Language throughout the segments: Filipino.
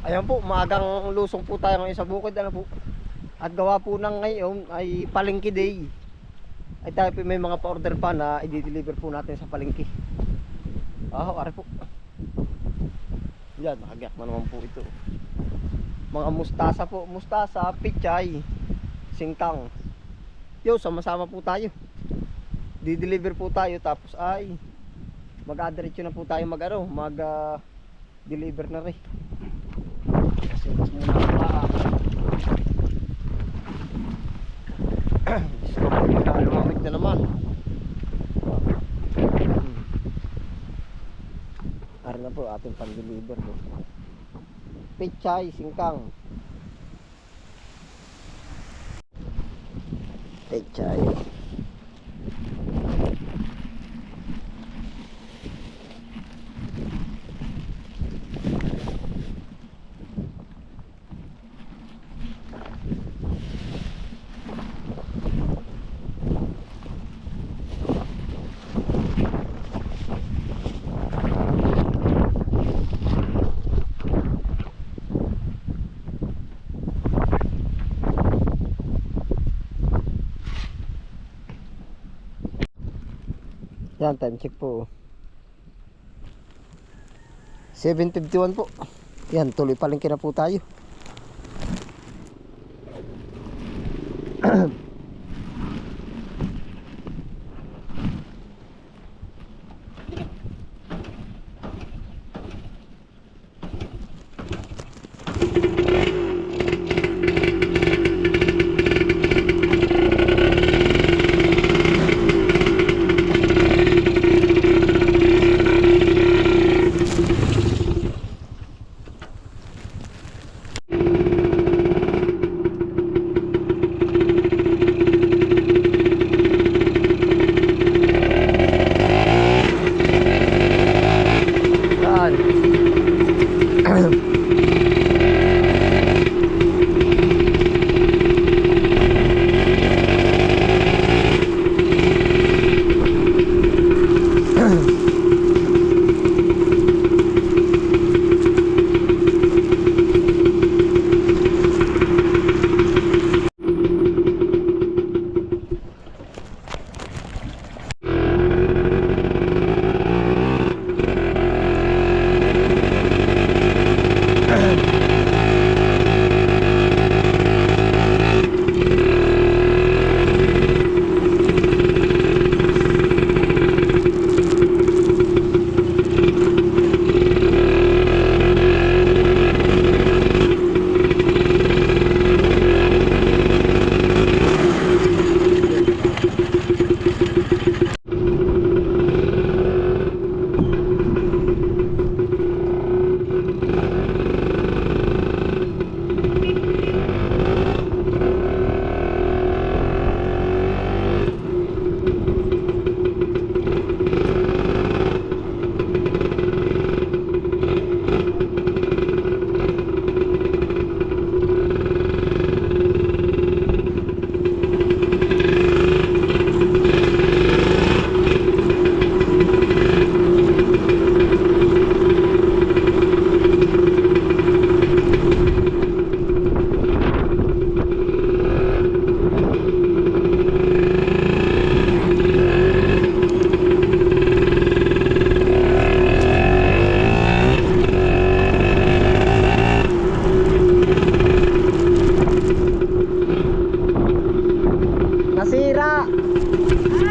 Ayan po, maagang lusong po tayo ngayon sa bukid, ano po. At gawa po ng ngayon ay palengke day. Ay tayo po may mga pa-order pa na i-deliver po natin sa palengke. Are po. Yan, nakagyak na naman po ito. Mga mustasa po, mustasa, pichay, singkang. Yo, sama-sama po tayo. Di-deliver po tayo tapos ay mag-adiretso na po tayo mag-deliver na rin. Kasi mas muna pa lumamig na naman. Ara na po ating pan-deliver po. Pichay, singkang. Pichay. Yan, time check po. 7:51 po. Yan, tuloy palengke na po tayo.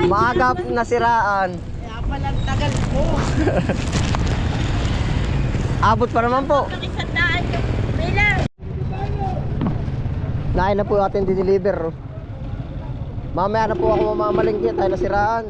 Maaga nasiraan. Kaya palang tagal po. Abot pa naman po. Pakisandaan yung bilang. Nain na po atin di-deliver. Mamaya na po ako mamamalingki tayo nasiraan.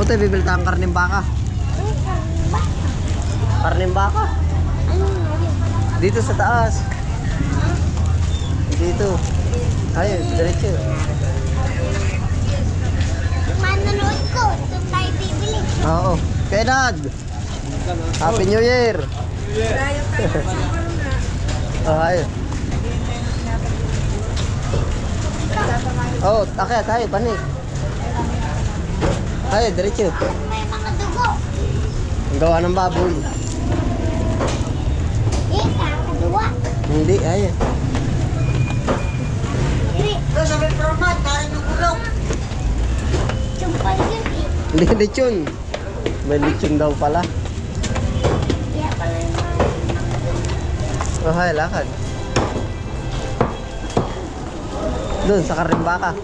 O tayo, bibili tayong karneng baka. Karneng baka. Dito sa taas. Dito. Ayun, diretso. Mananood ko. Doon tayo bibili. Oo. Kenad! Happy New Year! Oh, ayun. Oh, akaya tayo, panik. Ayun, diretso. May mga dugo. Ang gawa ng baboy. Kakaduwa. Hindi, ayun. Ito sa may promat. Tayo ng kulong. Chumpal yun eh. Hindi, lechon. May lechon daw pala. Kaya pala yung Oh, hay, lakad. Doon, sa Karimbaka.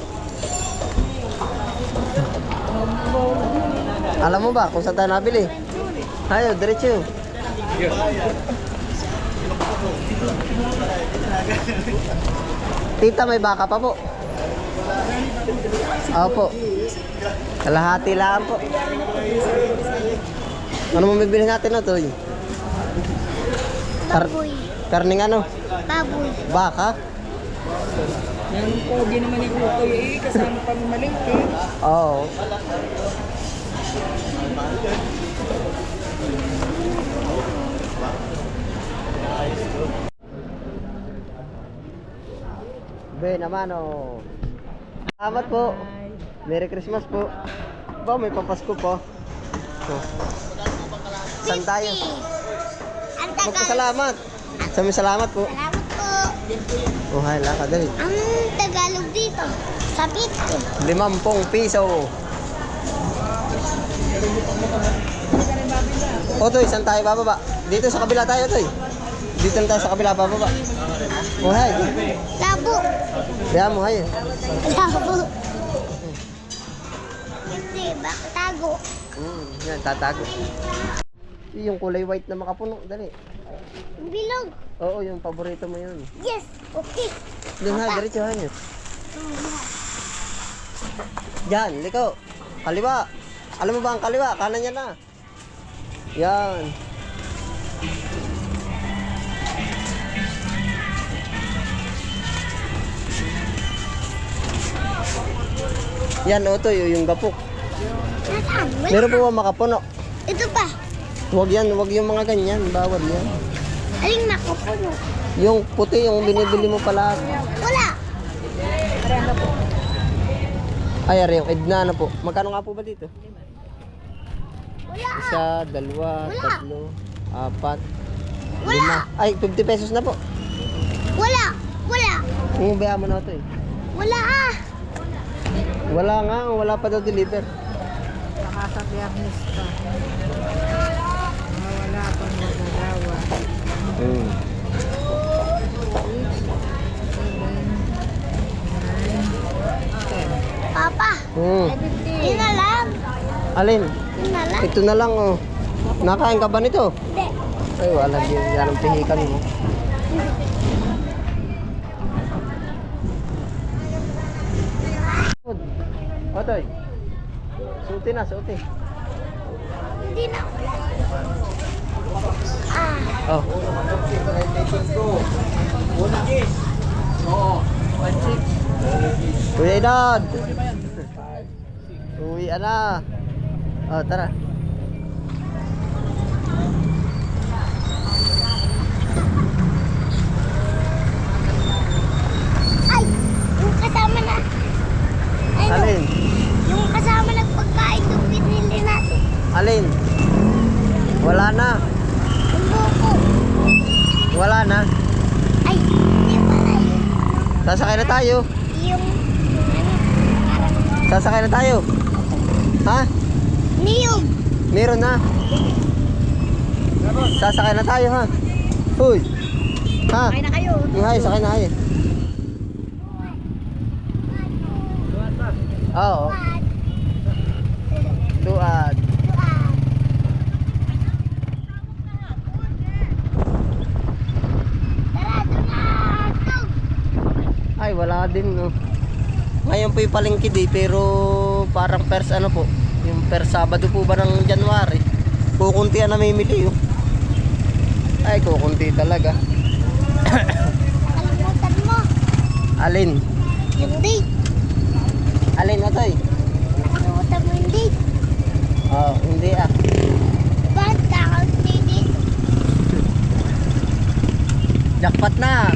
Alam mo ba kung saan tayo nabili? Hayo, diretso. Tita, may baka pa po. Opo. Kalahati lang po. Ano mo bibili natin na to? baboy. Karning ano? Baboy. Baka? Yan po, di naman ni Kukoy eh, kasama pa ng malingki. Oo. Be naman oh. Salamat po. Merry Christmas po. Ba, may papasko po. Oh. Saan tayo? Ang tagal. Magpasalamat. Sa salamat po. Salamat po. Oh, hay, lakad dali. Ang Tagalog dito. Sa 50. 50 piso. O, Toy, saan tayo bababa? Dito sa kabila tayo, Toy. Dito na tayo sa kabila bababa. O, hay. Labo. Kaya mo, hay. Labo. Hindi, bakit tago? Yan, tatago. Yung kulay white na makapuno, dali. Bilog. Oo, yung paborito mo yun. Yes. Okay. Doon, ha, diretso, ha. Diyan, liko. Kaliwa. Alam mo ba ang kaliwa? Kanan yan na. Yan. Yan, Otoy, yung gapok. Nasaan? Wala. Meron po ba makapuno? Ito pa. Huwag yan, huwag yung mga ganyan. Bawal yan. Aling nakapuno. Yung puti, yung binibili mo pala. Wala. Ay, ari, yung Edna na po. Magkano nga po ba dito? Wala. Isa, dalawa, Wala. tatlo, apat, Wala. lima. Ay, 50 pesos na po. Wala. Wala. Umubayan mo na ito eh. Wala ah. Wala nga, wala pa daw deliver. Baka sa biyernes pa. Wala pang magagawa. Hmm. 10. Papa. Hmm. Yun na lang. Alin? Yun na lang. Ito na lang oh. Nakain ka ba nito? Hindi. Ay, wala din. Yan ang pihikan mo. Otoy. Suti na, suti. Hindi na. Ah. Oh. Kuya Edad. Uwi na. Oh, tara. Ay. Yung kasama na. Ano? Alin? Yung kasama nagpagkain yung pinili natin. Alin? Wala na. Yung buko. Wala na. Ay. Hindi pala yun. Sasakay na tayo. Yung ano. Parang Sasakay na tayo. Ha? niyog. Meron na. Sasakay na tayo ha. Hoy. Ha? Kaya na kayo. Hay, sakay na hay. Oo. Tuad. Tara, doon na. Tug. Ay, wala din no. Ngayon po yung palengke di, pero parang first ano po, yung Per Sabado po ba ng January? Kukunti ang namimili oh. Ay, kukunti talaga. Kalimutan mo. Alin? Yung date. Alin na to eh? Kalimutan mo yung date. Oh, hindi ah. Ba't kakauti dito? Jackpot na.